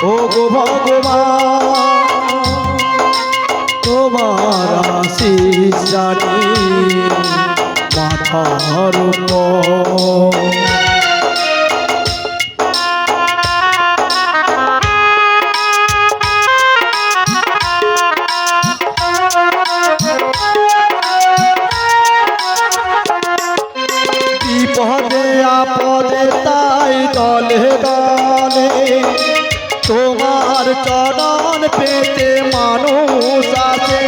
ও গো ভগবান তোমার আশীষ জানি মাথার উপর। বিপদে আপদে তাই দলে দলে তোমার চরণ পেতে মানুষ আছে।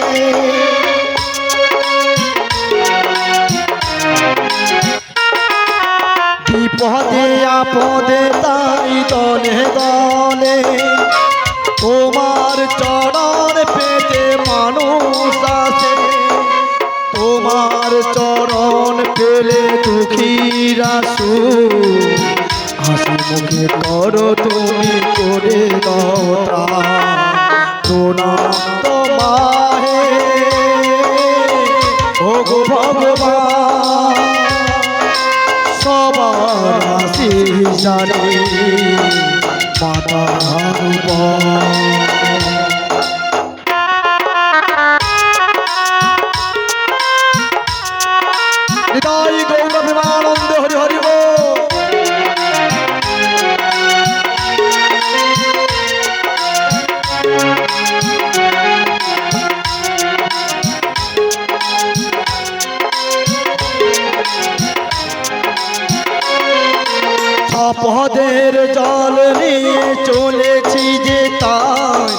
বিপদে আপদে তাই দলে দলে তোমার চরণ পেতে মানুষ আছে। তোমার চরণ পেলে দুঃখীরা সুখ হাসি মুখে করো তুমি করে দাও প্রণাম তোমারে ও গো ভগবান সবার আশীষ জানি মাথার উপর। আপদের জল নিয়ে চলেছি যে তাই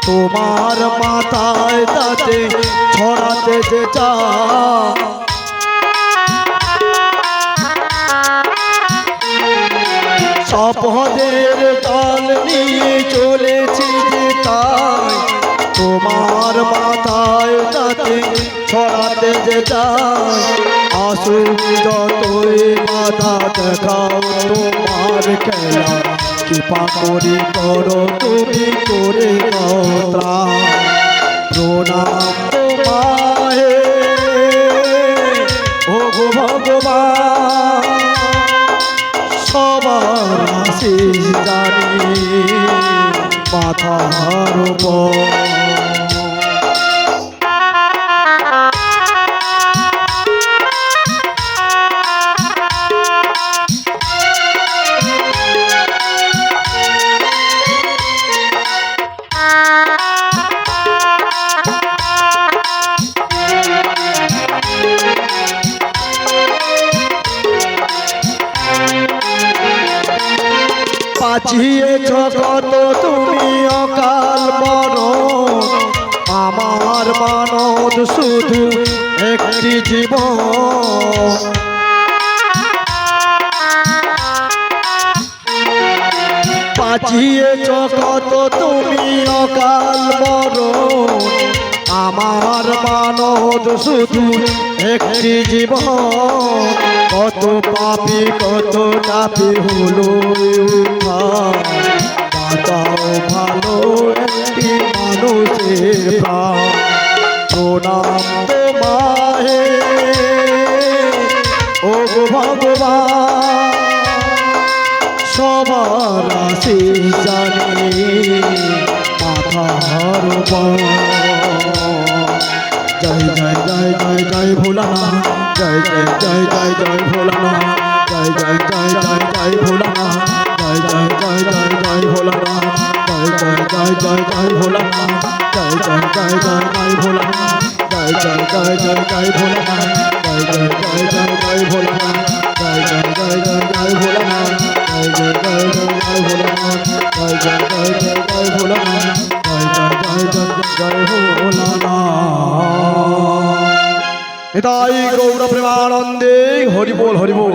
তোমার মাথায় তাতে ছড়াতে যে চাই। আপদের জল নিয়ে চলেছি যে তাই তোমার মাথায় তাতে ছড়াতে যে চাই। আসুক যতই বাধা দেখাও তোমার খেলা কৃপা করে করো তুমি করে প্রণাম তোমায় ও গো ভগবান সবার আশীষ জানি মাথার উপর। বাঁচিয়ে জগত তুমি অকাল মরণ আমার মানব শুধু একটি জীবন। বাঁচিয়ে জগত তুমি অকাল মরণ আমার মানব শুধু একটি জীবন। কত পাপী কত তাপী হলো বাঁচাও ভালো একটি মানুষের প্রাণ। প্রণাম তোমায় ও গো ভগবান সবার আশীষ জানি মাথার উপর। জয় জয় জয় জয় জয় ভোলানাথ জয় জয় জয় জয় জয় ভোলানাথ জয় জয় জয় জয় জয় ভোলানাথ জয় জয় জয় জয় জয় ভোলানাথ জয় জয় জয় জয় জয় ভোলানাথ জয় জয় জয় জয় জয় ভোলানাথ জয় জয় জয় জয় জয় ভোলানাথ জয় জয় জয় জয় জয় ভোলানাথ জয় জয় জয় জয় জয় ভোলানাথ জয় জয় জয় জয় জয় ভোলানাথ জয় জয় জয় জয় জয় ভোলানাথ জয় জয় জয় জয় জয় ভোলানাথ। নিতাই গৌর প্রেমানন্দে হরি বল হরি বল।